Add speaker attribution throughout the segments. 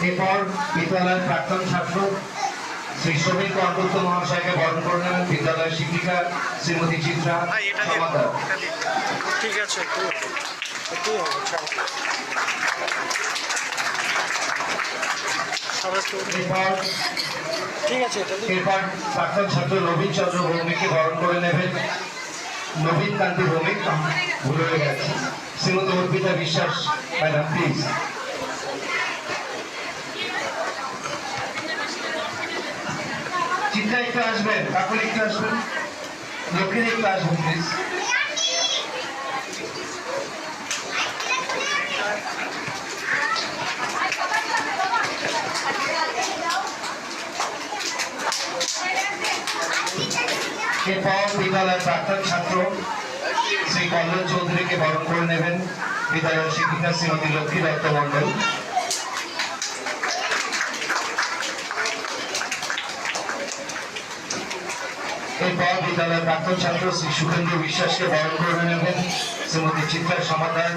Speaker 1: এরপর বিদ্যালয়ের প্রাক্তন ছাত্র শ্রী শ্রমিক কর্মরত মহাশয়কে বরণ করে নেবেন বিদ্যালয়ের শিক্ষিকা শ্রীমতী চিত্রা সমাদার।
Speaker 2: ঠিক আছে,
Speaker 1: এরপর প্রাক্তন ছাত্র নবীন চন্দ্র ভৌমিককে বরণ করে নেবেন নবীন কান্তি ভৌমিক, ভুল হয়ে গেছে, শ্রীমতী অর্পিতা বিশ্বাস ম্যাডাম প্লিজ। চিন্তা একটু আসবেন, কাকুল একটু আসবেন, লক্ষ্মীর একটু আসবেন প্লিজ। এরপর বিদ্যালয়ের প্রাক্তন ছাত্র শ্রী কল্যাণ চৌধুরীকে বরণ করে নেবেন বিদ্যালয়ের শিক্ষিকা শ্রীমতী লক্ষ্মী দত্ত মন্ডল। এরপর বিদ্যালয়ের প্রাক্তন ছাত্র শ্রী সুখেন্দ্র বিশ্বাসকে বরণ করে নেবেন শ্রীমতী চিত্রা সমাদার।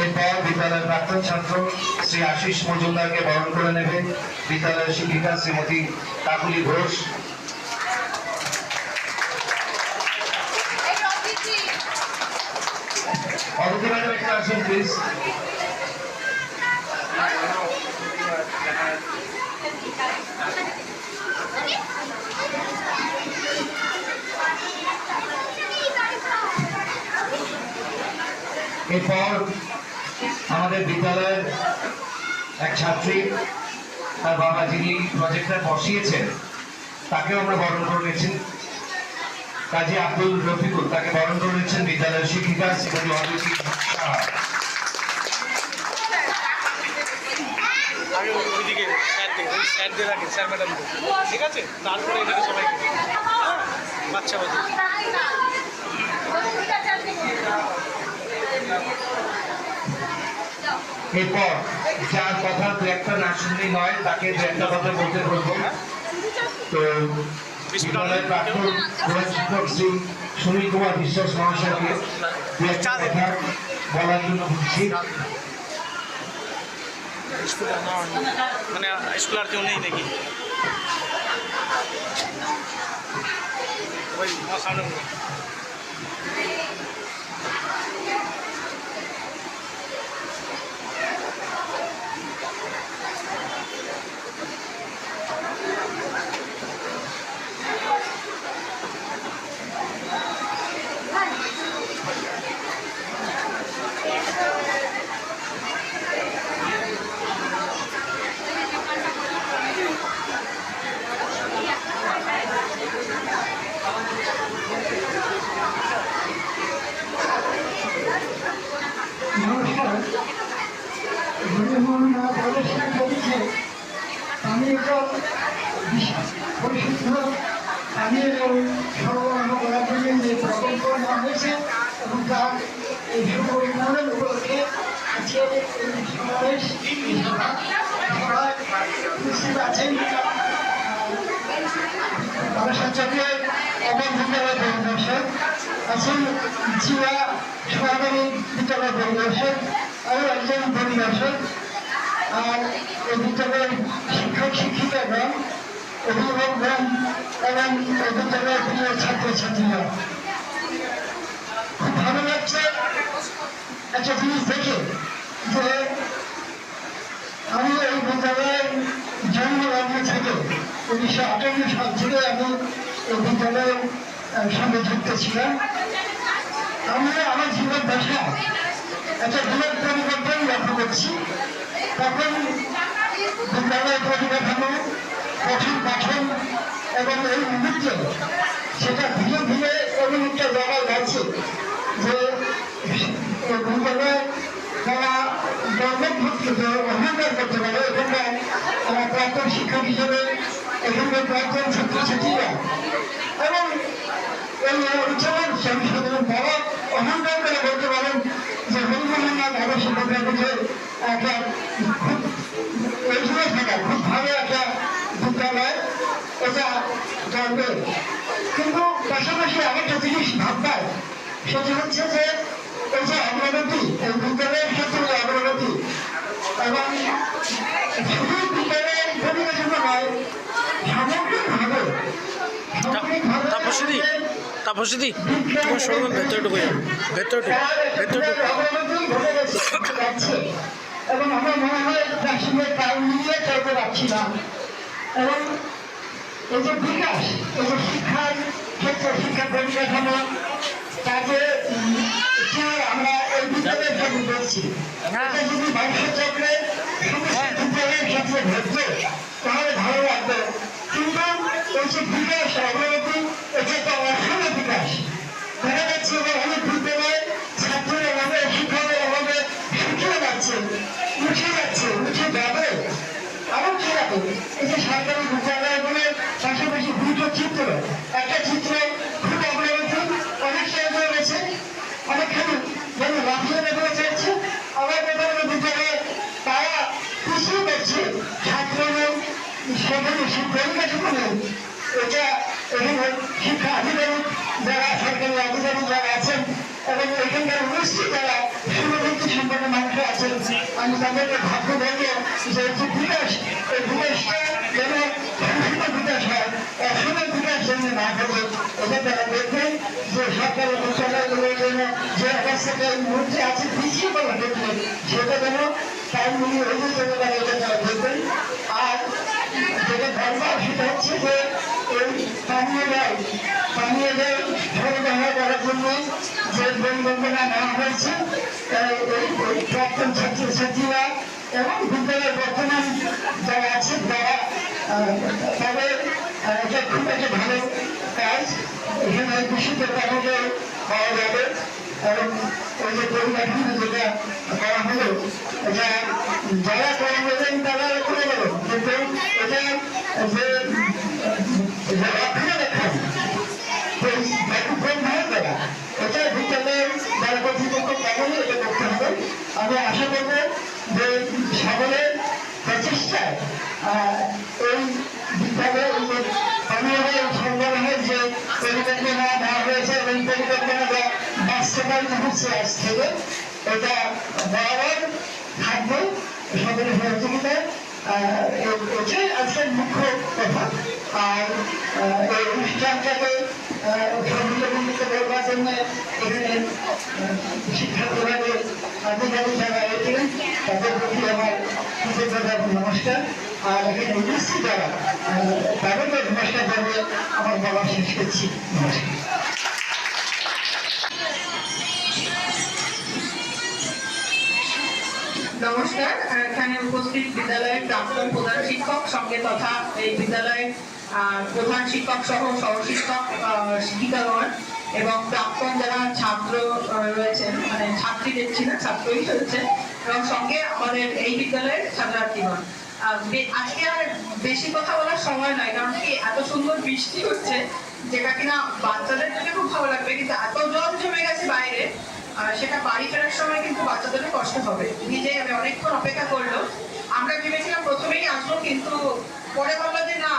Speaker 1: এরপর বিদ্যালয়ের প্রাক্তন ছাত্র শ্রী আশিস মজুমদারকে বরণ করে নেবে বিদ্যালয়ের শিক্ষিকা শ্রীমতী কাকুলি ঘোষ। অদিতি ম্যাডাম একটু আসুন প্লিজ। এরপর আমাদের বিদ্যালয়ের এক ছাত্রী, তার বাবা যিনি প্রজেক্টটা বসিয়েছেন তাকেও আমরা বরণ করে নিয়েছেন, কাজী আব্দুল রফিকুল, তাকে বরণ করে নিচ্ছেন বিদ্যালয়ের শিক্ষিকা শ্রীমতী অদিতি সাহা।
Speaker 2: ঠিক আছে, তারপরে এটাকে সবাইকে বাচ্চা
Speaker 1: এরপর যার কথা দু একটা না শুনলেই নয়, তাকে দু একটা কথা বলতে বলবো। তো বিদ্যালয়ের প্রাক্তন প্রধান শিক্ষক শ্রী সুনীল কুমার বিশ্বাস মহাশয়কে দু একটা কথা বলার জন্য বলছি।
Speaker 2: মানে স্কুল আর কেউ নেই নাকি? ওই সামনে
Speaker 3: আমি একজন পরিশুদ্ধ পানীয় জল সরবরাহ করার জন্য যে প্রকল্প নেওয়া হয়েছে এবং তার এই শুভ উন্নয়ন উপলক্ষে আজকের এই সমাবেশ সভায় উপস্থিত আছেন বারাসাত অবন বিদ্যালয় পরিদর্শক, আছেন জিয়া সরকারি বিদ্যালয় পরিদর্শক, আরও একজন পরিদর্শক, আর এই বিদ্যালয়ের শিক্ষক শিক্ষিকাগণ, অভিভাবকগণ এবং এই বিদ্যালয়ের প্রিয় ছাত্রছাত্রীরা। খুব ভালো লাগছে একটা জিনিস দেখে যে আমি এই বিদ্যালয়ের জন্মলগ্ন থেকে 1958 সাল থেকে আমি এই বিদ্যালয়ের সঙ্গে যুক্ত ছিলাম। আমি আমার জীবন দশায় একটা বৃহৎ পরিবর্তন লক্ষ্য করছি। তখন বিদ্যালয়ের পরিকাঠামো, পঠন পাঠন এবং এই মুহূর্তে সেটা ধীরে ধীরে এমন একটা জায়গায় যাচ্ছে যে বিদ্যালয়ে তারা অহংকার করতে পারে। এখানকার তারা প্রাক্তন শিক্ষক হিসেবে এখানকার প্রাক্তন ছাত্রছাত্রীরা এবং এই অঞ্চলের সাধারণ তারা অহংকার করে বলতে পারেন যে হরিমোহননাথ আবাসিক বিদ্যালয় একটা খুব এগিয়ে থাকা খুব ভালো একটা বিদ্যালয়, এটা জানবে। কিন্তু পাশাপাশি আরেকটা একটা জিনিস ভাববার, সেটা হচ্ছে যে এই যে অগ্রগতি, এই বিদ্যালয়ের ক্ষেত্রে অগ্রগতি এবং শুধু বিদ্যালয়ের পরিবেশনা নয়, সামগ্রিকভাবে
Speaker 2: তাপসী তাপসী তোমার সরবেন ভেতরটুকু ভেতরটুকু
Speaker 3: অগ্রগতি ঘটে যাচ্ছে এবং আমার মনে হয় তার সঙ্গে তাল মিলিয়ে চলতে পারছি না। এবং এই যে বিকাশ, এই যে শিক্ষার ক্ষেত্রে শিক্ষা পরিকাঠামো, তাকে আমরা এই বিদ্যালয়ের ক্ষেত্রে করছি, এটা যদি ভবিষ্যৎ চক্রে সমস্ত বিদ্যালয়ের ক্ষেত্রে ঘটবে তাহলে ভালো লাগবে। কিন্তু এই যে বিকাশ, অগ্রগতি, এটা একটা অসম বিকাশ। দেখা যাচ্ছে যে অনেক বিদ্যালয়ে ছাত্রের অভাবে, শিক্ষকের অভাবে শুকিয়ে যাচ্ছে, উঠে যাবে। আরো কি রাখে এই যে সরকারি বিদ্যালয়গুলোর পাশাপাশি দুটো চিত্র, একটা চিত্র খুব অগ্রগতি, অনেকটা এগিয়ে গেছে, অনেকখানি যেন লাফিয়ে বেড়ে যাচ্ছে, আবার বেতনের বিদ্যালয়ে তারা পিছিয়ে যাচ্ছে, ছাত্র নেই, সেখানে পরিকাঠামো নেই। এটা এখানে শিক্ষা আধিকারিক যারা, সরকারি আধিকারিক যারা আছেন এবং এখানকার উপস্থিত যারা শুভবৃত্তি সম্পন্ন মানুষ আছেন, আমি তাদেরকে ভাবতে বলবো যে বিকাশ, এই বিকাশটা যেন বিভিন্ন বিকাশ হয়, অসমের বিকাশ যেন না ঘটে। এটা তারা দেখবেন যে সরকারি বিদ্যালয়গুলোর জন্য যে অবস্থাটা এই মুহূর্তে আছে পিছিয়ে পড়া ক্ষেত্রে, সেটা যেন টাইম মিলিয়ে হয়ে যেতে পারে, এটা তারা দেখবেন। আর যেটা দরকার সেটা হচ্ছে যে এই পানীয় জল সরবরাহ করার জন্য যে পরিকল্পনা নেওয়া হয়েছে, এই প্রাক্তন ছাত্রছাত্রীরা এবং বিদ্যালয়ের বর্তমান যারা আছে তারা তাদের এটা খুব একটা ভালো কাজ। এখানে দূষিত পানীয় পাওয়া যাবে এবং ওই যে পরিকাঠামো যেটা করা হলো, এটা যারা করে নেবেন তারা করে নেবেন, কিন্তু এটা যে রক্ষণাবেক্ষণ এটা বিদ্যালয়ের যারা কর্তৃপক্ষ কেমনই এটা করতে হবে। আমি আশা করবো যে সকলের প্রচেষ্টায় এই বিদ্যালয়ের পানীয় জল সরবরাহের যে পরিকল্পনা নেওয়া হয়েছে এবং পরিকল্পনাটা বাস্তবায়িত হচ্ছে আজ থেকে, এটা বরাবর থাকবে সকলের সহযোগিতায়। এটাই আজকের মুখ্য কথা। আর এই অনুষ্ঠানটাকে সফলমণ্ডিত করবার জন্য এখানে শিক্ষা বিভাগের আধিকারিক যারা রয়েছিলেন তাদের প্রতি আমার কৃতজ্ঞতা এবং নমস্কার। আর এখানে উপস্থিত যারা তাদেরকে নমস্কার জানিয়ে আমার বলা শেষ করছি। নমস্কার।
Speaker 4: নমস্কার। এখানে উপস্থিত বিদ্যালয়ের প্রাক্তন প্রধান শিক্ষক সঙ্গে তথা এই বিদ্যালয়ের প্রধান শিক্ষক সহ সহশিক্ষক, শিক্ষিকাগণ এবং প্রাক্তন যারা ছাত্র রয়েছেন, মানে ছাত্রী দেখছি না, ছাত্রই রয়েছে, এবং সঙ্গে আমাদের এই বিদ্যালয়ের ছাত্রার্থীগণ। আজকে আর বেশি কথা বলার সময় নয়, কারণ কি এত সুন্দর বৃষ্টি হচ্ছে যেটা কিনা বাচ্চাদের জন্য খুব ভালো লাগবে, কিন্তু এত জল জমে গেছে বাইরে, সেটা বাড়ি ফেরার সময় কিন্তু বাচ্চাদেরও কষ্ট হবে। নিজে আমি অনেকক্ষণ অপেক্ষা করলো, আমরা ভেবেছিলাম প্রথমেই আসবো, কিন্তু পরে বললো যে না,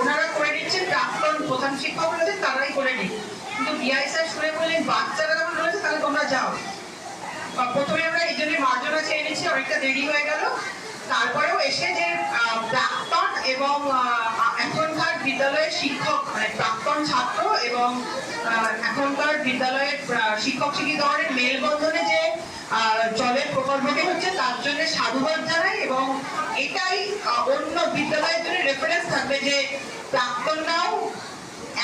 Speaker 4: ওনারা করে নিচ্ছেন, প্রাক্তন প্রধান শিক্ষক রয়েছে তারাই করে নিন। কিন্তু বিআই স্যার শুনে বললেন বাচ্চারা যখন রয়েছে তাহলে তোমরা যাও। প্রথমে আমরা এই জন্য মার্জনা চেয়ে নিচ্ছি, অনেকটা দেরি হয়ে গেল। তারপরেও এসে যে প্রাক্তন এবং এখনকার বিদ্যালয়ের শিক্ষক, মানে প্রাক্তন ছাত্র এবং এখনকার বিদ্যালয়ের শিক্ষক শিক্ষিকাগণের মেলবন্ধনে যে জলের প্রকল্পটি হচ্ছে তার জন্য সাধুবাদ জানাই, এবং এটাই অন্য বিদ্যালয়ের জন্য রেফারেন্স থাকবে যে প্রাক্তনরাও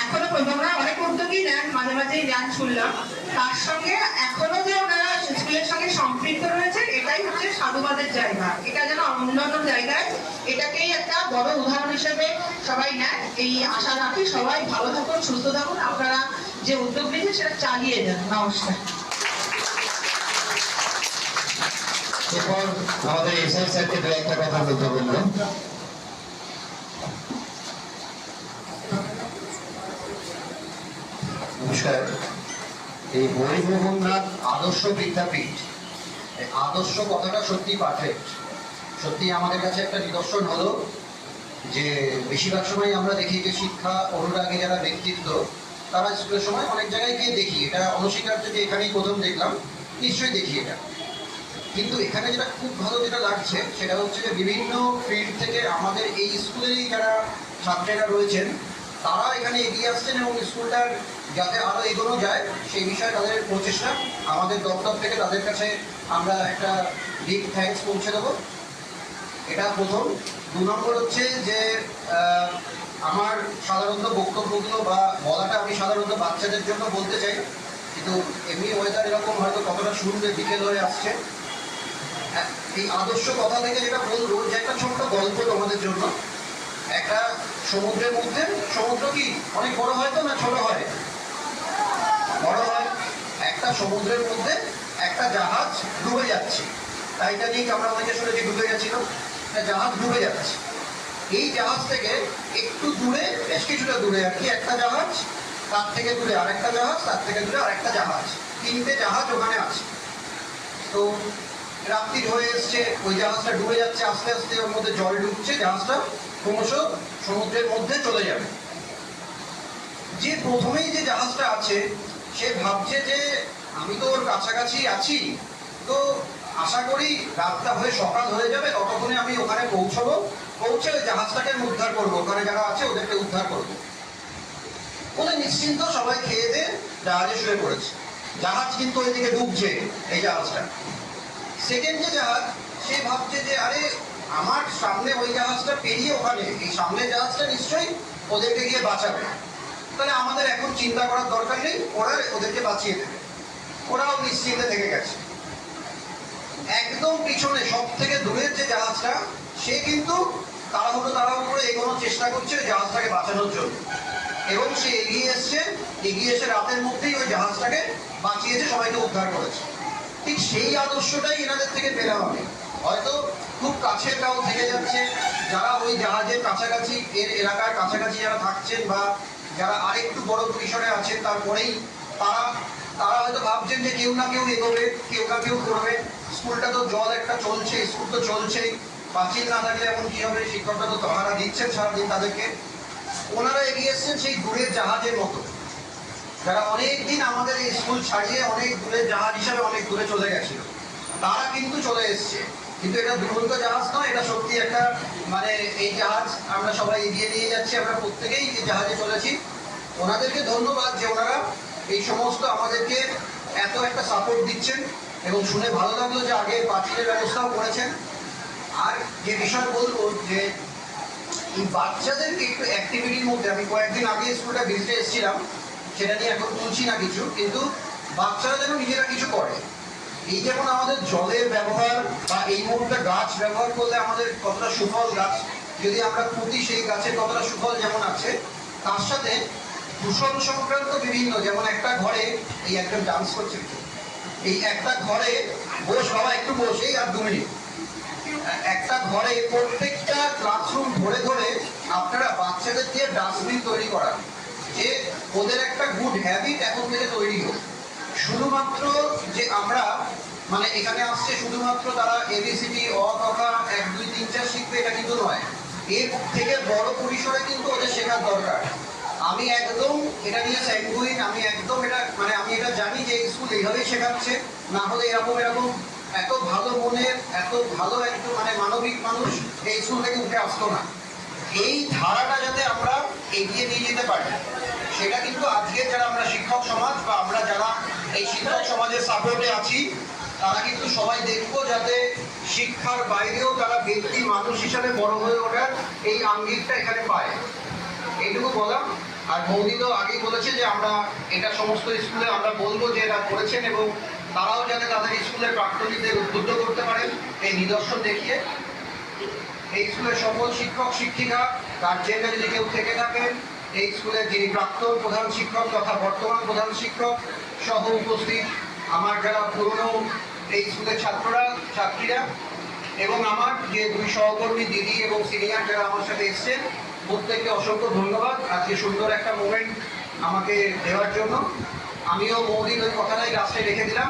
Speaker 4: এখনো ওনারা অনেক উদ্যোগী নেন, মাঝে মাঝেই নেন শুনলাম, তার সঙ্গে এখনো যে ওনারা স্কুলের সঙ্গে সম্পৃক্ত রয়েছে, এটাই হচ্ছে সাধুবাদের জায়গা। এটা যেন অন্যান্য জায়গায় এটাকেই একটা বড় উদাহরণ হিসেবে সবাই নেন, এই আশা রাখি। সবাই ভালো থাকুন, সুস্থ থাকুন, আপনারা যে উদ্যোগ নিয়েছেন সেটা চালিয়ে যান। নমস্কার।
Speaker 1: এরপর আমাদের এসআই স্যারকে দু একটা কথা বলতে বললো।
Speaker 5: নমস্কার। এই হরিমোহননাথ আদর্শ বিদ্যাপীঠ, আদর্শ কথাটা সত্যি পারফেক্ট। সত্যি আমাদের কাছে একটা নিদর্শন হলো যে বেশিরভাগ সময় আমরা দেখি যে শিক্ষা অনুরাগী যারা ব্যক্তিত্ব তারা স্কুলের সময় অনেক জায়গায় গিয়ে দেখি, এটা অনস্বীকার্য যে এখানেই প্রথম দেখলাম, নিশ্চয়ই দেখি এটা। কিন্তু এখানে যেটা খুব ভালো যেটা লাগছে সেটা হচ্ছে যে বিভিন্ন ফিল্ড থেকে আমাদের এই স্কুলেরই যারা ছাত্রীরা রয়েছেন তারা এখানে এগিয়ে আসছেন এবং স্কুলটার যাতে আরও এগোনো যায় সেই বিষয়ে তাদের প্রচেষ্টা। আমাদের দপ্তর থেকে তাদের কাছে আমরা একটা বিগ থ্যাঙ্কস পৌঁছে দেবো, এটা প্রথম। 2 নম্বর হচ্ছে যে আমার সাধারণত বক্তব্যগুলো বা বলাটা আমি সাধারণত বাচ্চাদের জন্য বলতে চাই, কিন্তু এমনি ওয়েদার এরকম হয়তো কতটা শুনবে, বিকেল হয়ে আসছে। এই আদর্শ কথা থেকে যেটা বলবো যে একটা ছোট্ট গল্প তোমাদের জন্য। একটা সমুদ্রের মধ্যে, সমুদ্র কি অনেক বড় হয় তো না ছোট হয়? বড় হয়। একটা সমুদ্রের মধ্যে একটা জাহাজ ডুবে যাচ্ছে, টাইটানিক আমরা অনেকে শুনেছি ডুবে গেছিল, একটা জাহাজ ডুবে যাচ্ছে। এই জাহাজ থেকে একটু দূরে, বেশ কিছুটা দূরে আর কি, একটা জাহাজ, তার থেকে দূরে আরেকটা জাহাজ, তার থেকে দূরে আরেকটা জাহাজ, 3টে জাহাজ ওখানে আছে। তো রাত্রি হয়ে এসছে, ওই জাহাজটা ডুবে যাচ্ছে, আস্তে আস্তে ওর মধ্যে জল ঢুকছে, জাহাজটা ক্রমশ সমুদ্রের মধ্যে চলে যাবে। যে প্রথমেই যে জাহাজটা আছে সে ভাবছে যে আমি তো ওর কাছাকাছি আছি, তো আশা করি রাতটা হয়ে সকাল হয়ে যাবে, ততক্ষণে আমি ওখানে পৌঁছবো, পৌঁছে ওই জাহাজটাকে আমি উদ্ধার করবো, ওখানে যারা আছে ওদেরকে উদ্ধার করবো বলে নিশ্চিন্ত সবাই খেয়ে দিয়ে জাহাজে শুয়ে পড়েছে। জাহাজ কিন্তু ওইদিকে ডুবছে, এই জাহাজটা। সেকেন্ড যে জাহাজ, সে ভাবছে যে আরে আমার সামনে ওই জাহাজটা পেরিয়ে ওখানে এই সামনের জাহাজটা নিশ্চয়ই ওদেরকে গিয়ে বাঁচাবে, তাহলে আমাদের এখন চিন্তা করার দরকার নেই, ওরা ওদেরকে বাঁচিয়ে দেবে। ওরাও নিশ্চিন্তে থেকে গেছে। একদম পিছনে সব থেকে দূরের যে জাহাজটা, সে কিন্তু তাড়াহুড়ো করে এগোনোর চেষ্টা করছে ওই জাহাজটাকে বাঁচানোর জন্য, এবং সে এগিয়ে এসছে, এগিয়ে এসে রাতের মধ্যেই ওই জাহাজটাকে বাঁচিয়েছে, সবাইকে উদ্ধার করেছে। ঠিক সেই আদর্শটাই এনাদের থেকে পেলাম আমি। হয়তো খুব কাছের কাউ থেকে যাচ্ছে, যারা ওই জাহাজের কাছাকাছি, এর এলাকার কাছাকাছি যারা থাকছেন বা যারা আরেকটু বড় পরিসরে আছেন, তারপরেই তারা হয়তো ভাবছেন যে কেউ না কেউ এগোবে, কেউ না কেউ করবে। স্কুলটা তো জল একটা চলছে, স্কুল তো চলছেই, পাঁচিল না থাকলে এমন কি হবে? শিক্ষকরা তো পাহারা দিচ্ছেন সারাদিন তাদেরকে। ওনারা এগিয়ে এসছেন সেই দূরের জাহাজের মতো, যারা অনেক দিন আমাদের এই স্কুল ছাড়িয়ে অনেক দূরের জাহাজ হিসাবে অনেক দূরে চলে গেছিল, তারা কিন্তু চলে এসছে। কিন্তু এটা দুরন্ত জাহাজ নয়, এটা সত্যি একটা মানে এই জাহাজ আমরা সবাই এগিয়ে নিয়ে যাচ্ছি, আমরা প্রত্যেকেই এই জাহাজে চলেছি। ওনাদেরকে ধন্যবাদ যে ওনারা এই সমস্ত আমাদেরকে এত একটা সাপোর্ট দিচ্ছেন, এবং শুনে ভালো লাগলো যে আগে পাঁচিলের ব্যবস্থাও করেছেন। আর যে বিষয় বলবো যে এই বাচ্চাদেরকে একটু অ্যাক্টিভিটির মধ্যে, আমি কয়েকদিন আগে স্কুলটা ভিজিটে এসেছিলাম, সেটা নিয়ে এখন তুলছি না কিছু, কিন্তু বাচ্চারা যেন নিজেরা কিছু করে। এই যেমন আমাদের জলের ব্যবহার বা এই মুহূর্তে গাছ ব্যবহার করলে আমাদের কতটা সুফল, গাছ যদি আমরা পুঁতি সেই গাছের কতটা সুফল যেমন আছে, তার সাথে দূষণ সংক্রান্ত বিভিন্ন, যেমন একটা ঘরে, এই একজন ডান্স করছে, এই একটা ঘরে বস বাবা, একটু বসেই আর 2 মিনিট, একটা ঘরে প্রত্যেকটা ক্লাসরুম ধরে ধরে আপনারা বাচ্চাদের দিয়ে ডাস্টবিন তৈরি করা, যে ওদের একটা গুড হ্যাবিট এখন থেকে তৈরি হোক। শুধুমাত্র যে আমরা মানে এখানে আসছে শুধুমাত্র তারা এবিসিডি অ কথা 1 2 3 4 শিখবে, এটা কিন্তু নয়। এর থেকে বড় পরিসরে কিন্তু ওদের শেখার দরকার। আমি একদম এটা নিয়ে স্যাঙ্গুইন, আমি একদম এটা মানে আমি এটা জানি যে স্কুল এইভাবেই শেখাচ্ছে, না হলে এরকম এত ভালো মনের, এত ভালো একটু মানে মানবিক মানুষ এই স্কুল থেকে উঠে আসতো না। এই ধারাটা যাতে আমরা এগিয়ে নিয়ে যেতে পারি, সেটা কিন্তু আজকের যারা আমরা শিক্ষক সমাজ বা আমরা যারা এই শিক্ষক সমাজের সাপোর্টে আছি, তারা কিন্তু সবাই দেখবো যাতে শিক্ষার বাইরেও তারা ব্যক্তি মানুষ হিসাবে বড় হয়ে ওঠার এই আঙ্গিকটা এখানে পায়। এইটুকু বললাম। আর মৌদি তো আগেই বলেছে যে আমরা এটা সমস্ত স্কুলে আমরা বলবো যে এটা করেছেন, এবং তারাও যাতে তাদের স্কুলের প্রাক্তনীদের উদ্বুদ্ধ করতে পারেন এই নিদর্শন দেখিয়ে। এই স্কুলের সকল শিক্ষক শিক্ষিকা, গার্জেনরা যদি কেউ থেকে থাকেন, এই স্কুলের যিনি প্রাক্তন প্রধান শিক্ষক তথা বর্তমান প্রধান শিক্ষক সহ উপস্থিত আমার যারা পুরনো এই স্কুলের ছাত্রীরা, এবং আমার যে 2 সহকর্মী দিদি এবং সিনিয়র যারা আমার সাথে এসছেন, প্রত্যেককে অসংখ্য ধন্যবাদ আজকে সুন্দর একটা মোমেন্ট আমাকে দেওয়ার জন্য। আমিও মৌদির ওই কথাটাই লাস্টে রেখে দিলাম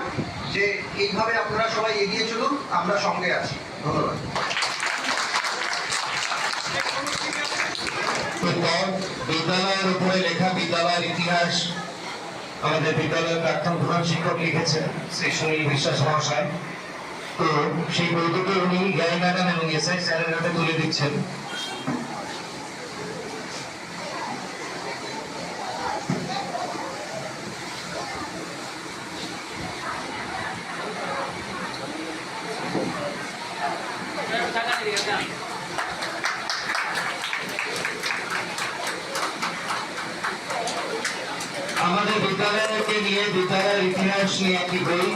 Speaker 5: যে এইভাবে আপনারা সবাই এগিয়ে চলুন, আমরা সঙ্গে আছি। ধন্যবাদ।
Speaker 1: এরপর বিদ্যালয়ের উপরে লেখা বিদ্যালয়ের ইতিহাস আমাদের বিদ্যালয়ের প্রাক্তন প্রধান শিক্ষক লিখেছেন শ্রী সুনীল বিশ্বাস মহাশয়। তো সেই বইটিকে উনি জ্ঞানী ম্যাডাম এবং এসআই স্যারের হাতে তুলে দিচ্ছেন। আমাদের বিদ্যালয়কে নিয়ে বিদ্যালয়ের ইতিহাস নিয়ে একটি বই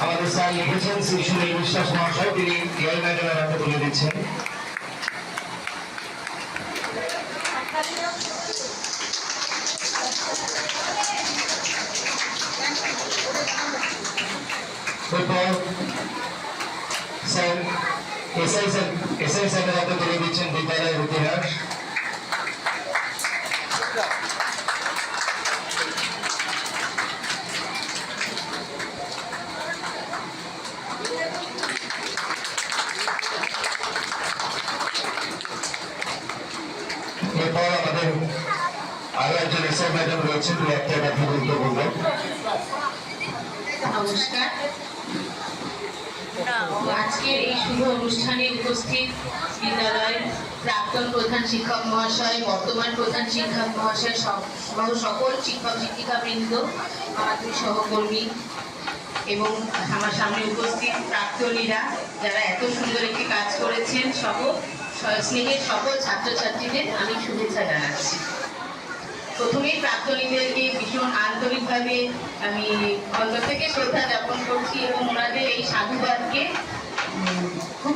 Speaker 1: আমাদের স্যার লিখেছেন শ্রী সুনীল বিশ্বাস মহাশয়, তিনি জ্ঞানী ম্যাডামের হাতে তুলে দিচ্ছেন। এরপর স্যার এসআই স্যারের হাতে তুলে দিচ্ছেন বিদ্যালয়ের ইতিহাস। এরপর আমাদের আরো একজন এসআই ম্যাডাম রয়েছেন, দু একটা কথা বলতে বলবেন।
Speaker 4: নমস্কার। আজকের এই শুভ অনুষ্ঠানে উপস্থিত বিদ্যালয়ের প্রাক্তন প্রধান শিক্ষক মহাশয়, বর্তমান প্রধান শিক্ষক মহাশয় সহ সকল শিক্ষক শিক্ষিকা বৃন্দ, আমার দুই সহকর্মী এবং আমার সামনে উপস্থিত প্রাক্তনীরা যারা এত সুন্দর একটি কাজ করেছেন, সহ স্নেহের সকল ছাত্রছাত্রীদের আমি শুভেচ্ছা জানাচ্ছি। প্রথমেই প্রাক্তনীদেরকে ভীষণ আন্তরিকভাবে আমি অন্তর থেকে শ্রদ্ধা জ্ঞাপন করছি এবং ওনাদের এই সাধুবাদকে খুব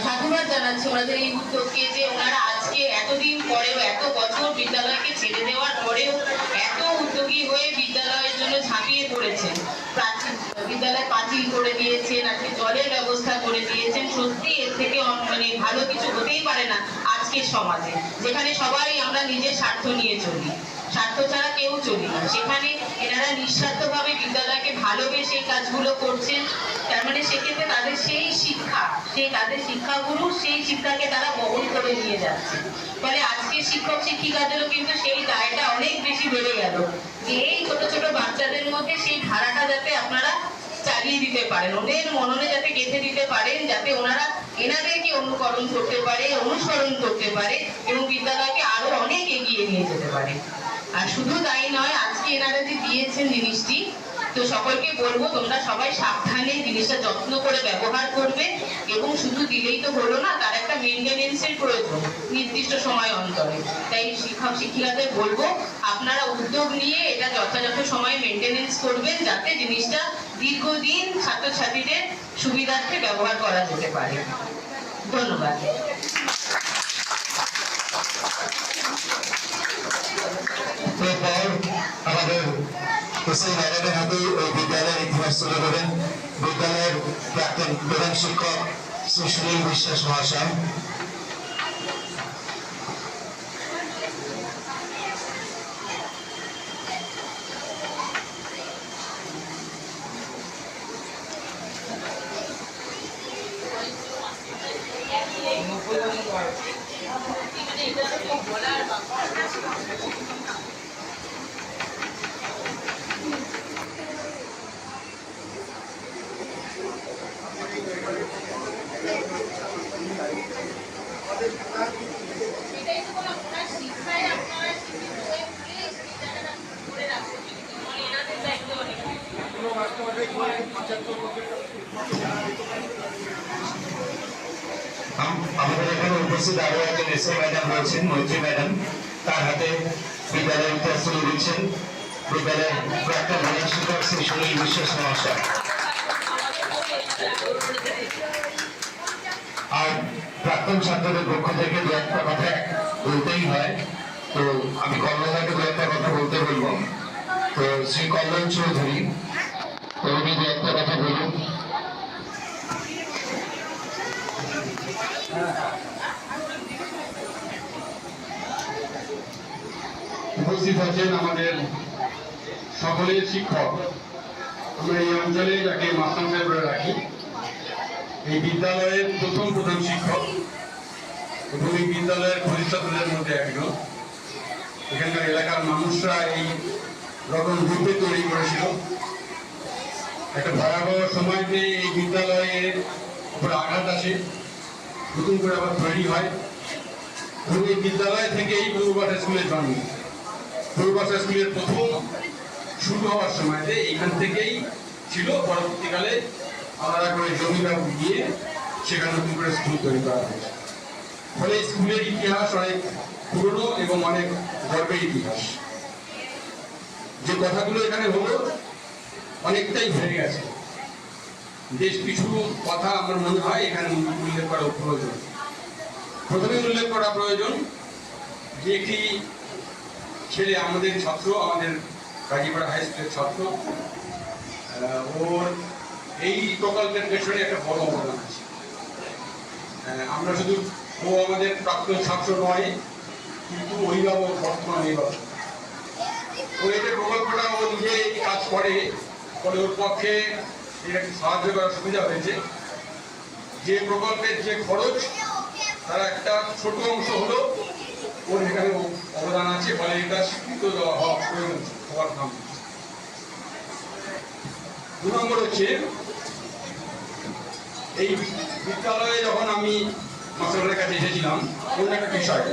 Speaker 4: সাধুবাদ জানাচ্ছি ওনাদের এই উদ্যোগকে, যে ওনারা আজকে এতদিন পরেও, এত বছর বিদ্যালয়কে ছেড়ে দেওয়ার পরেও এত উদ্যোগী হয়ে বিদ্যালয়ের জন্য ঝাঁপিয়ে পড়েছেন। বিদ্যালয় পাঁচিল করে দিয়েছেন, আজকে জলের ব্যবস্থা করে দিয়েছেন। সত্যি এর থেকে মানে ভালো কিছু হতেই পারে না আজকের সমাজে, যেখানে সবাই আমরা নিজের স্বার্থ নিয়ে চলি, স্বার্থ ছাড়া কেউ চলি না। সেখানে এনারা নিঃস্বার্থভাবে বিদ্যালয়কে ভালোবেসে এই কাজগুলো করছেন। তার মানে সেক্ষেত্রে তাদের সেই শিক্ষা, তাদের শিক্ষাগুরু, সেই শিক্ষাকে তারা বহন করে নিয়ে যাচ্ছে। ফলে আজকে শিক্ষক শিক্ষিকাদেরও কিন্তু সেই দায়টা অনেক বেশি বেড়ে গেল, যে এই ছোট ছোট বাচ্চাদের মধ্যে সেই ধারাটা যাতে আপনারা চালিয়ে দিতে পারেন, ওদের মননে যাতে গেঁথে দিতে পারেন, যাতে ওনারা এনাদেরকে অনুকরণ করতে পারে, অনুসরণ করতে পারে এবং বিদ্যালয়কে আরো অনেক এগিয়ে নিয়ে যেতে পারে। আর শুধু তাই নয়, আজকে এনারা যে দিয়েছেন জিনিসটি, তো সকলকে বলবো তোমরা সবাই সাবধানে জিনিসটা যত্ন করে ব্যবহার করবে এবং শুধু দিলেই তো হলো না, তার একটা মেনটেনেন্সের প্রয়োজন নির্দিষ্ট সময় অন্তরে। তাই শিক্ষক শিক্ষিকাদের বলবো আপনারা উদ্যোগ নিয়ে এটা যথাযথ সময় মেনটেনেন্স করবেন, যাতে জিনিসটা দীর্ঘদিন ছাত্রছাত্রীদের সুবিধার্থে ব্যবহার করা যেতে পারে। ধন্যবাদ।
Speaker 1: আমাদের এসআই ম্যাডামের হাতে ওই বিদ্যালয়ের ইতিহাস তুলে ধরেন বিদ্যালয়ের প্রাক্তন প্রধান শিক্ষক শ্রী সুনীল বিশ্বাস মহাশয়। আমাদের এখানে উপস্থিত আরো একজন এসআই ম্যাডাম রয়েছেন, মৈত্রী ম্যাডাম, তার হাতে বিদ্যালয়ের ইতিহাস তুলে দিচ্ছেন বিদ্যালয়ের প্রাক্তন প্রধান শিক্ষক শ্রী সুনীল বিশ্বাস মহাশয়। আর প্রাক্তন ছাত্রদের পক্ষ থেকে দু একটা কথা বলতেই হয়, তো আমি কর্ণধাকে দু একটা কথা বলতে বলবো। তো শ্রী কল্যাণ চৌধুরী, তো উনি দু একটা কথা বলুন।
Speaker 6: উপস্থিত আছেন আমাদের সকলের শিক্ষক, আমরা এই অঞ্চলে যাকে মাস্টার সাহেব বলে রাখি, এই বিদ্যালয়ের প্রথম প্রধান শিক্ষক এবং এই বিদ্যালয়ের প্রতিষ্ঠাতাদের মধ্যে একজন। এখানকার এলাকার মানুষরা এই রকম রূপে তৈরি করেছিল। একটা ভয়াবহ সময়তে এই বিদ্যালয়ের উপর আঘাত আসে, নতুন করে আবার তৈরি হয় এবং এই বিদ্যালয় থেকে এই পূর্ববাসা স্কুলের জন্ম। পূর্ববাসা স্কুলের প্রথম শুরু হওয়ার সময়তে এখান থেকেই ছিল, পরবর্তীকালে আলাদা করে জমিটা গিয়ে সেখানে নতুন করে স্কুল তৈরি করা হয়েছে। ফলে স্কুলের ইতিহাস অনেক পুরনো এবং অনেক গর্বের ইতিহাস। যে কথাগুলো এখানে হলো অনেকটাই হয়ে গেছে। বেশ কিছু কথা আমার মনে হয় এখানে উল্লেখ করা প্রয়োজন। প্রথমে উল্লেখ করা প্রয়োজন যে একটি ছেলে, আমাদের ছাত্র, আমাদের গাজীপাড়া হাই স্কুলের ছাত্র, ওর এই প্রকল্পের পেছনে একটা বড় অবদান আছে। আমরা শুধু, ও আমাদের প্রাক্তন ছাত্র নয়, কিন্তু অভিভাবক, বর্তমান অভিভাবক। ও এটা প্রকল্পটা ও নিজে কাজ করে, ফলে ওর পক্ষে এটা একটু সাহায্য করার সুবিধা হয়েছে। যে প্রকল্পের যে খরচ, তার একটা ছোট অংশ হলো ওর এখানে অবদান আছে, ফলে এটা স্বীকৃত দেওয়া হওয়া প্রয়োজন হওয়ার নাম। 2 নম্বর হচ্ছে, এই বিদ্যালয়ে যখন আমি মাস্টারের কাছে এসেছিলাম, অন্য একটা বিষয়,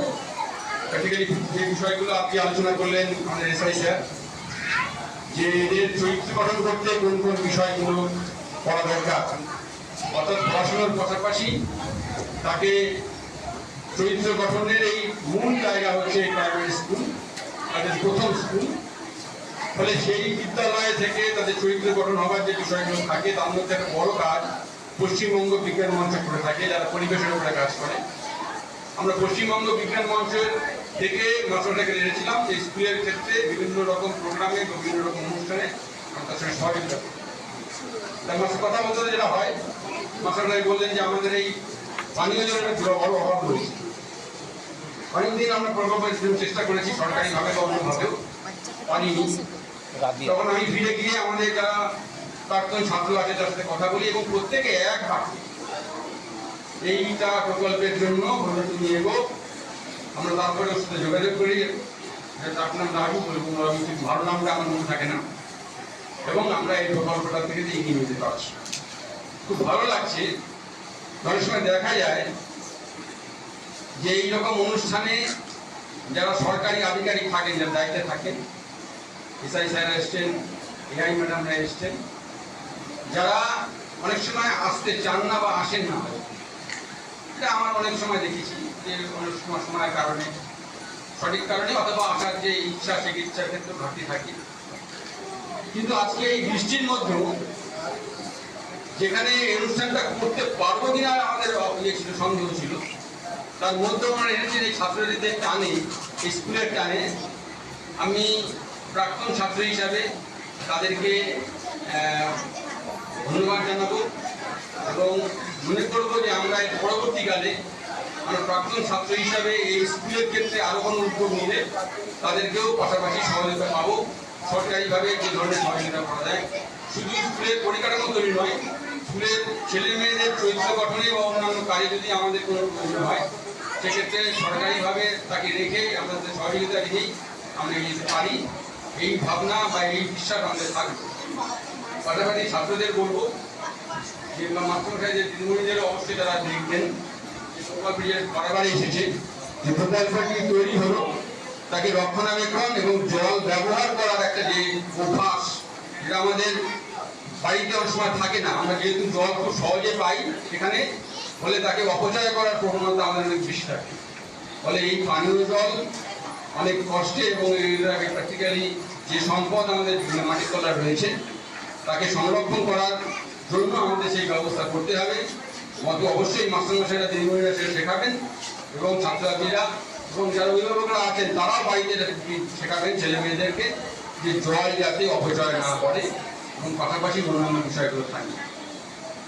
Speaker 6: প্র্যাকটিক্যালি যে বিষয়গুলো আপনি আলোচনা করলেন আমাদের এসআই স্যার, যে এদের চরিত্র গঠন করতে কোন কোন বিষয়গুলো করা দরকার, অর্থাৎ পড়াশোনার পাশাপাশি তাকে চরিত্র গঠনের এই মূল জায়গা হচ্ছে প্রাইমারি স্কুল, তাদের প্রথম স্কুল। ফলে সেই বিদ্যালয় থেকে তাদের চরিত্র গঠন হবার যে বিষয়গুলো থাকে, তার মধ্যে একটা বড় কাজ পশ্চিমবঙ্গ বিজ্ঞান মঞ্চ করে থাকে, যারা পরিবেশের উপরে কাজ করে। আমরা পশ্চিমবঙ্গ বিজ্ঞান মঞ্চের থেকে মাস্টারটাকে এনেছিলাম যে স্কুলের ক্ষেত্রে বিভিন্ন রকম প্রোগ্রামে, বিভিন্ন রকম অনুষ্ঠানে আমরা তার সঙ্গে সহযোগিতা করি। তার মাস্টার কথা বলতে যেটা হয়, মাস্টারটাই বললেন যে আমাদের এই পানীয় জলের বড় অভাব রয়েছে। অনেকদিন আমরা প্রকল্পের জন্য চেষ্টা করেছি, সরকারিভাবে বা অন্যভাবেও পানি নেই। তখন আমি ফিরে গিয়ে আমাদের যারা প্রাক্তন ছাত্র আছে তার সাথে কথা বলি এবং প্রত্যেকে এক ভাগ, এইটা প্রকল্পের জন্য তুমি এগো। আমরা তারপরে ওর সাথে যোগাযোগ করি, আপনার নামও বলবো, ভালো নামটা আমার মনে থাকে না, এবং আমরা এই প্রকল্পটা থেকে এগিয়ে নিতে পারছি। খুব ভালো লাগছে। অনেক সময় দেখা যায় যে এইরকম অনুষ্ঠানে যারা সরকারি আধিকারিক থাকেন, যারা দায়িত্বে থাকেন, এসআই স্যার এসছেন, এআই ম্যাডামরা এসছেন, যারা অনেক সময় আসতে চান না বা আসেন না, এটা আমার অনেক সময় দেখেছি যে অনেক সময়ের কারণে, সঠিক কারণে অথবা আসার যে ইচ্ছা, সেই ইচ্ছার ক্ষেত্রে ঘাটতি থাকে। কিন্তু আজকে এই বৃষ্টির মধ্যেও যেখানে অনুষ্ঠানটা করতে পারবো কিনা আমাদের ইয়ে ছিল, সন্দেহ ছিল, তার মধ্যে আমরা এনেছি এই ছাত্রদের টানে, স্কুলের টানে। আমি প্রাক্তন ছাত্র হিসাবে তাদেরকে ধন্যবাদ জানাবো এবং মনে করবো যে আমরা পরবর্তীকালে আমরা প্রাক্তন ছাত্র হিসাবে এই স্কুলের ক্ষেত্রে আরো কোনো উদ্যোগ নিলে তাদেরকেও পাশাপাশি সহযোগিতা পাবো। সরকারিভাবে যে ধরনের সহযোগিতা করা যায়, শুধু স্কুলের পরিকাঠামো তৈরি নয়, স্কুলের ছেলে মেয়েদের চরিত্র গঠনে বা অন্যান্য কাজে যদি আমাদের কোনো প্রয়োজন হয়, সেক্ষেত্রে সরকারিভাবে তাকে রেখে আমাদের সহযোগিতা রেখেই আমরা এগিয়ে যেতে পারি, এই ভাবনা বা এই বিশ্বাস আমাদের থাকবে। পাশাপাশি ছাত্রদের বলবো যে মাস্টারমশাই যে দিদিমণিদের অবশ্যই তারা দেখবেন, যে প্রকল্পটি বারবার এসেছে, যে প্রকল্পটি তৈরি হলো, তাকে রক্ষণাবেক্ষণ এবং জল ব্যবহার করার একটা যে অভ্যাস, যেটা আমাদের বাড়িতে অনেক সময় থাকে না। আমরা যেহেতু জল খুব সহজে পাই সেখানে, ফলে তাকে অপচয় করার প্রবণতা আমাদের অনেক বেশি থাকে। ফলে এই পানীয় জল অনেক কষ্টে এবং প্র্যাকটিক্যালি যে সম্পদ আমাদের মাটির তলায় রয়েছে, তাকে সংরক্ষণ করার জন্য আমাদের সেই ব্যবস্থা করতে হবে। অবশ্যই মাস্টারমশাইরা, দিদিমণিরা সেটা শেখাবেন এবং ছাত্রছাত্রীরা এবং যারা অভিভাবকরা আছেন তারাও বাড়িতে শেখাবেন ছেলে মেয়েদেরকে যে জল যাতে অপচয় না করে এবং পাশাপাশি অন্যান্য বিষয়গুলো থাকে।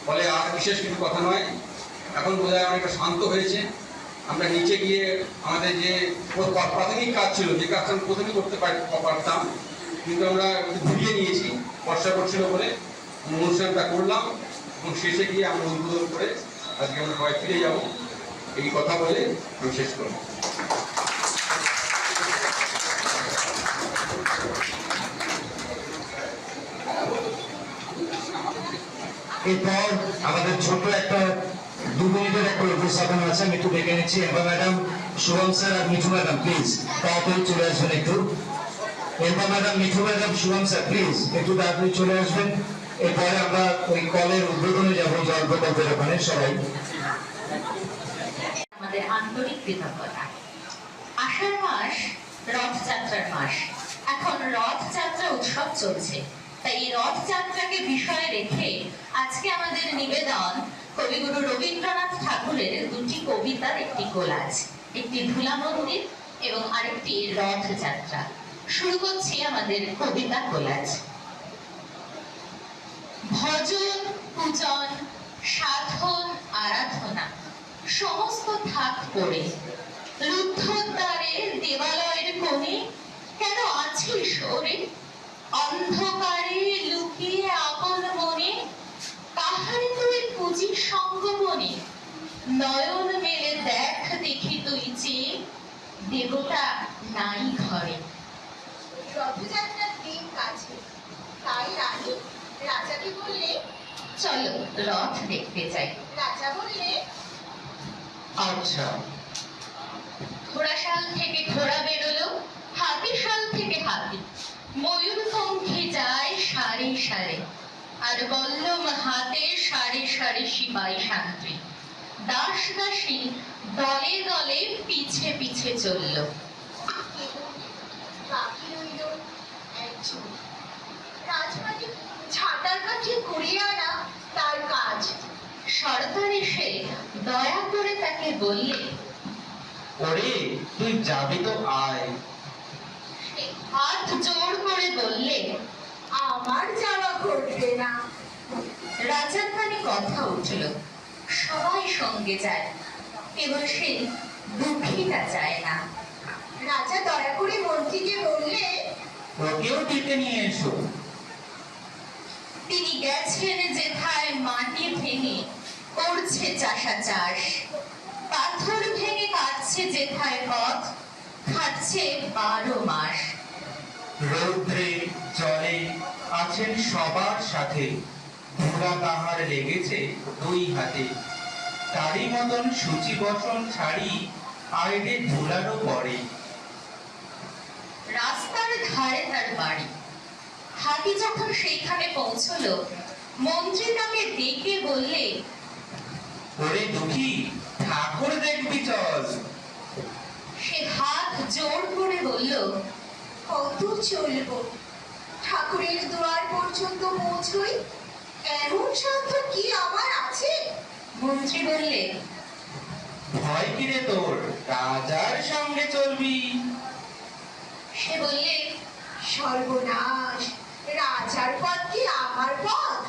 Speaker 6: ফলে আর বিশেষ কিছু কথা নয়, এখন বোধহয় অনেকটা শান্ত হয়েছে। আমরা নিচে গিয়ে আমাদের যে প্রাথমিক কাজ ছিল, যে কাজটা আমরা প্রথমে করতে পারতাম, কিন্তু আমরা ঘুরিয়ে নিয়েছি, বর্ষা করছিল বলে অনুষ্ঠানটা করলাম এবং শেষে গিয়ে আমরা উদ্বোধন করে আজকে আমরা সবাই ফিরে যাবো। এই কথা বলে আমি শেষ করব।
Speaker 1: এরপর আমাদের ছোট একটা 2 মিনিটের একটা উপস্থাপনা আছে, আমি একটু ডেকে নিচ্ছি। এবার ম্যাডাম, শুভম স্যার আর মিঠু ম্যাডাম প্লিজ তাড়াতাড়ি চলে আসবেন একটু। এরপর madam, Mithu madam, Shubham sir please একটু তাড়াতাড়ি চলে আসবেন। এরপরে আমরা ওই কলের উদ্বোধনে যাবো, জল প্রকল্পের ওখানে সবাই।
Speaker 7: আমাদের আন্তরিক কৃতজ্ঞতা। আষাঢ় মাস রথযাত্রার মাস, এখন রথযাত্রা উৎসব চলছে, তাই এই রথযাত্রাকে বিষয়ে রেখে আজকে আমাদের নিবেদন কবিগুরু রবীন্দ্রনাথ ঠাকুরের 2টি কবিতার একটি কোলাজ, একটি ধুলা মন্দির এবং আরেকটি রথযাত্রা। শুরু করছি আমাদের কবিতা কোলাজ। ভজন, পূজন, সাধন, আরাধনা সমস্ত থাক পড়ে রুদ্ধদ্বারে দেবালয়ের কোণে কেন আছিস ওরে? অন্ধকারে লুকিয়ে আপন মনে কাহারে তুই পুঁজির সঙ্গমনে? নয়ন মেলে দেখ দেখি তুই চেয়ে দেবতা নাই ঘরে।
Speaker 8: রথযাত্রার দিন কাছে, তাই রানী রাজাকে বললে,
Speaker 7: চলো রথ দেখতে যাই।
Speaker 8: রাজা বললে,
Speaker 1: আচ্ছা।
Speaker 7: ঘোড়াশাল থেকে ঘোড়া বেরোলো, হাতিশাল থেকে হাতি, ময়ূরপঙ্খী যায় সারি সারে, আর বল্লম হাতে সারি সারি সিপাই শান্তি, দাস দাসী দলে দলে পিছে পিছে চলল।
Speaker 8: বাকি রইল একজন। রাজবাড়ি ছাতার কাছে ঘুরিয়ে আনা তার কাজ।
Speaker 7: সরকার এসে দয়া করে তাকে বললে,
Speaker 1: ওরে তুই যাবি তো আয়।
Speaker 7: হাত জোড় করে বললে,
Speaker 8: আমার যাওয়া ঘটবে না।
Speaker 7: রাজার কানে কথা উঠল, সবাই সঙ্গে যায়, কেবল সে দুঃখীটা যায় না।
Speaker 8: রাজা দয়া করে মন্ত্রীকে বললে,
Speaker 1: ওকেও ডেকে নিয়ে এসো।
Speaker 7: তিনি গেছেন যেথায় মাটি ভেঙে করছে চাষা চাষ, পাথর ভেঙে কাটছে যেথায় পথ খাচ্ছে 12 মাস।
Speaker 1: রৌদ্রে জলে আছেন সবার সাথে, ধুলা তাহার লেগেছে 2 হাতে, তারই মতন সূচি বসন ছাড়ি আইডে ধুলারও পরে।
Speaker 7: রাস্তার ধারে তার বাড়ি। হাতি যখন সেইখানে পৌঁছলো, মন্ত্রী তাকে ডেকে বললে,
Speaker 1: ওরে দুঃখী, ঠাকুর দেখবি চল।
Speaker 7: সে হাত জোড় করে বলল,
Speaker 8: কত চলবো? ঠাকুরের দুয়ার পর্যন্ত পৌঁছই, এমন সাধ্য কি আমার আছে?
Speaker 7: মন্ত্রী বললে,
Speaker 1: ভয় কিরে তোর, রাজার সঙ্গে চলবি।
Speaker 7: সে বললে,
Speaker 8: সর্বনাশ, রাজার পথ কি আমার পথ?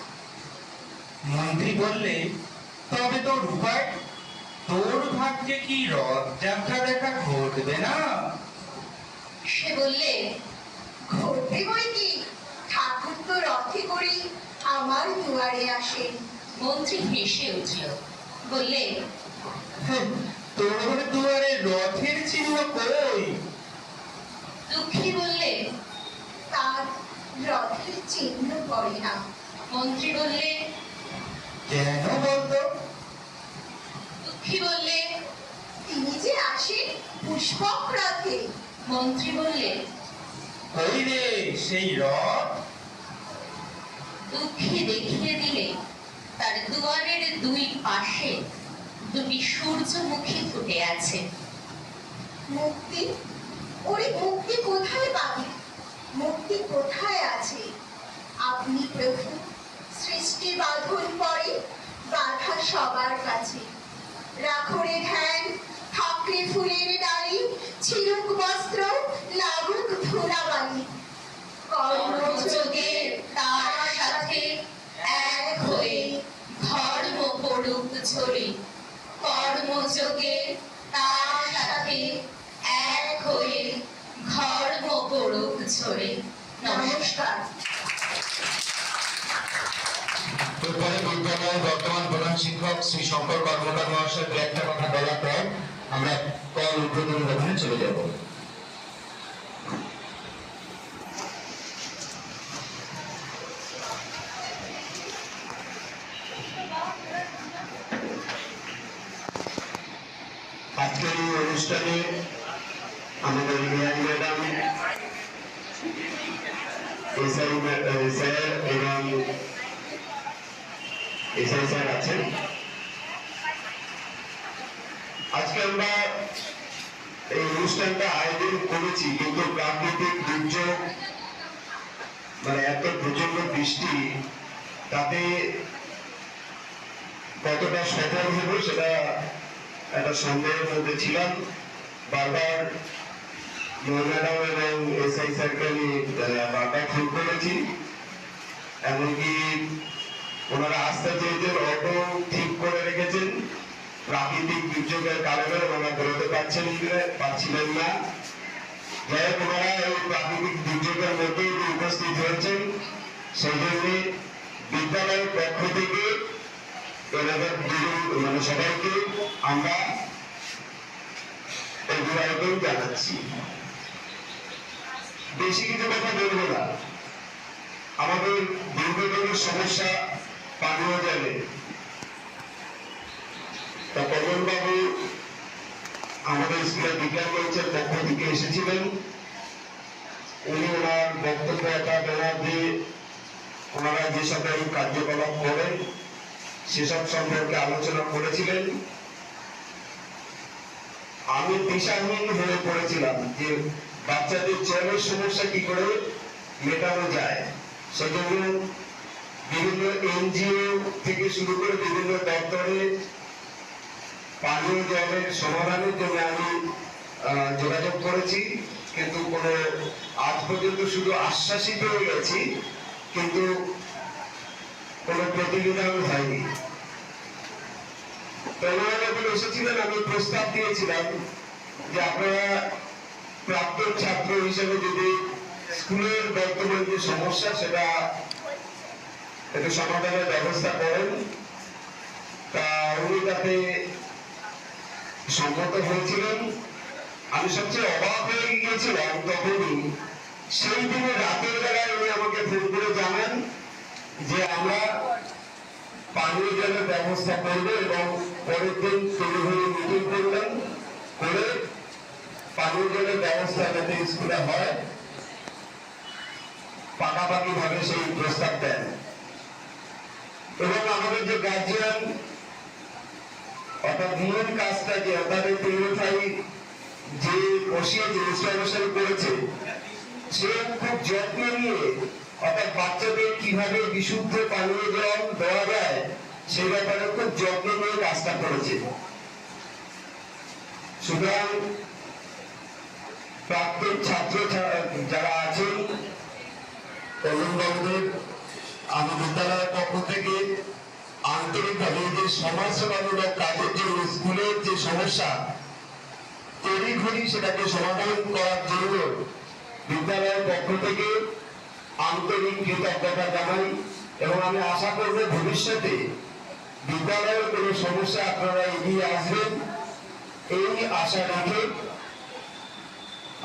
Speaker 1: মন্ত্রী বললে, তবে তোর উপায়? তোর ভাগ্যে কি রথযাত্রা দেখা ঘটবে না?
Speaker 7: সে বললে,
Speaker 8: ঘটবে বই কি, ঠাকুর তো রথে করে আমার দুয়ারে আসেন।
Speaker 7: মন্ত্রী হেসে উঠল, বললে,
Speaker 1: তোর দুয়ারে রথের চিহ্ন কই?
Speaker 7: দুঃখী বললে,
Speaker 8: তার রথের চিহ্ন পড়ে না।
Speaker 7: মন্ত্রী বললে,
Speaker 1: কেন বলতো?
Speaker 7: দুঃখী বললে,
Speaker 8: তিনি যে আসেন পুষ্পক রথে।
Speaker 7: মন্ত্রী বললে,
Speaker 1: কই রে সেই রথ?
Speaker 7: দুঃখী দেখিয়ে দিলে তার দুয়ারের 2 পাশে 2টি সূর্যমুখী ফুটে আছে।
Speaker 8: মুক্তি, ওরে মুক্তি কোথায় পাবি? মুক্তি কোথায় আছে? আপনি প্রভু, সৃষ্টি বাঁধন পড়ে বাধা সবার কাছে। রাখরে ধ্যান, থাকরে ফুলের ডালি, ছিলুক বস্ত্র, লাগুক ধুলাবালি।
Speaker 7: কর্মযোগে তার সাথে এক হয়ে ধর্ম পড়ুক ঝরে, কর্মযোগে তার সাথে এক হয়ে ধর্ম পড়ুক ঝরে। নমস্কার।
Speaker 1: এরপরে বিদ্যালয়ের বর্তমান প্রধান প্রধান শিক্ষক শ্রী শঙ্কর কর্মকার মহাশয় দু একটা কথা বলার পর আমরা কল উদ্বোধনের ওখানে চলে যাব। আজকের এই অনুষ্ঠানে আমাদের ম্যাডাম, স্যার এবং এসআই স্যার আছেন। আজকে আমরা এই অনুষ্ঠানটা আয়োজন করেছি, কিন্তু প্রাকৃতিক দুর্যোগ মানে এত প্রচন্ড বৃষ্টি, তাতে কতটা সফল হবো সেটা একটা সন্দেহের মধ্যে ছিলাম। বারবার ম্যাডাম এবং এসআই স্যারকে আমি বারবার ফোন করেছি, এমনকি ওনারা আসতে চেয়েছেন, অটো ঠিক করে রেখেছেন, প্রাকৃতিক দুর্যোগের কারণে ওনারা বেরোতে পারছিলেন না। যাই হোক, ওনারা এই প্রাকৃতিক দুর্যোগের মধ্যে উপস্থিত হয়েছেন, সেই জন্য বিদ্যালয়ের পক্ষ থেকে ওনাদের মানে সবাইকে আমরা অভিবাদন জানাচ্ছি। বেশি কিছু কথা বলবো না, আমাদের দীর্ঘদিনের সমস্যা পানীয় জলে। তা পবনবাবু আমাদের স্কুলের বিজ্ঞান মঞ্চের পক্ষ থেকে এসেছিলেন, উনি ওনার বক্তব্য দিয়ে ওনারা যে সকল কার্যকলাপ করেন সেসব সম্পর্কে আলোচনা করেছিলেন। আমি দিশাহীন হয়ে পড়েছিলাম যে বাচ্চাদের জলের সমস্যা কি করে মেটানো যায়। সেজন্য বিভিন্ন এনজিও থেকে শুরু করে বিভিন্ন দপ্তরে পানীয় জলের সমাধানের জন্য আমি যোগাযোগ করেছি, কিন্তু কোনো আজ পর্যন্ত শুধু আশ্বাসিত হয়ে গেছি, কিন্তু কোনো প্রতিবিধান হয়নি। যখন এসেছিলেন আমি প্রস্তাব দিয়েছিলাম যে আপনারা প্রাক্তন ছাত্র হিসেবে যদি স্কুলের বর্তমান যে সমস্যা সেটা একটু সমাধানের ব্যবস্থা করেন। তা উনি তাতে সম্মত হয়েছিলেন। আমি সবচেয়ে অবাক হয়ে গিয়েছিলাম তখনই, সেই দিনে রাতের বেলায় উনি আমাকে ফোন করে জানান যে আমরা পানীয় জলের ব্যবস্থা করবো, এবং পরের দিন টেলিফোনে মিটিং করলেন, করে পানীয় জলের ব্যবস্থা যাতে স্কুলে হয় পাকাপাকি ভাবে সেই প্রস্তাব দেন। এবং আমাদের যে গার্জিয়ান অর্থাৎ মূল কাজটা যে তাদের পিউরিফাই যে বসিয়েছে ইনস্টলেশন করেছে, সে খুব যত্ন নিয়ে অর্থাৎ বাচ্চাদের কিভাবে বিশুদ্ধ পানীয় জল দেওয়া যায় সে ব্যাপারে খুব যত্ন নিয়ে কাজটা করেছে। সুতরাং প্রাক্তন ছাত্র যারা আছেন অভিভাবকদের আমি বিদ্যালয়ের পক্ষ থেকে আন্তরিকভাবে যে সমাজ সেবামূলক কাজের জন্য স্কুলের যে সমস্যা তড়িঘড়ি সেটাকে সমাধান করার জন্য বিদ্যালয়ের পক্ষ থেকে আন্তরিক কৃতজ্ঞতা জানাই। এবং আমি আশা করব ভবিষ্যতে বিদ্যালয়ের কোনো সমস্যা আপনারা এগিয়ে আসবেন, এই আশা রেখে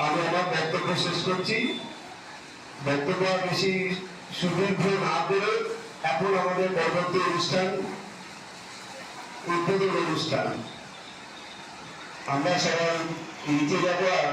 Speaker 1: আমি আমার বক্তব্য শেষ করছি। বক্তব্য বেশি সুদীর্ঘ না করে এখন আমাদের পরবর্তী অনুষ্ঠান উদ্বোধন অনুষ্ঠান, আমরা সবাই নিচে যাবো। আর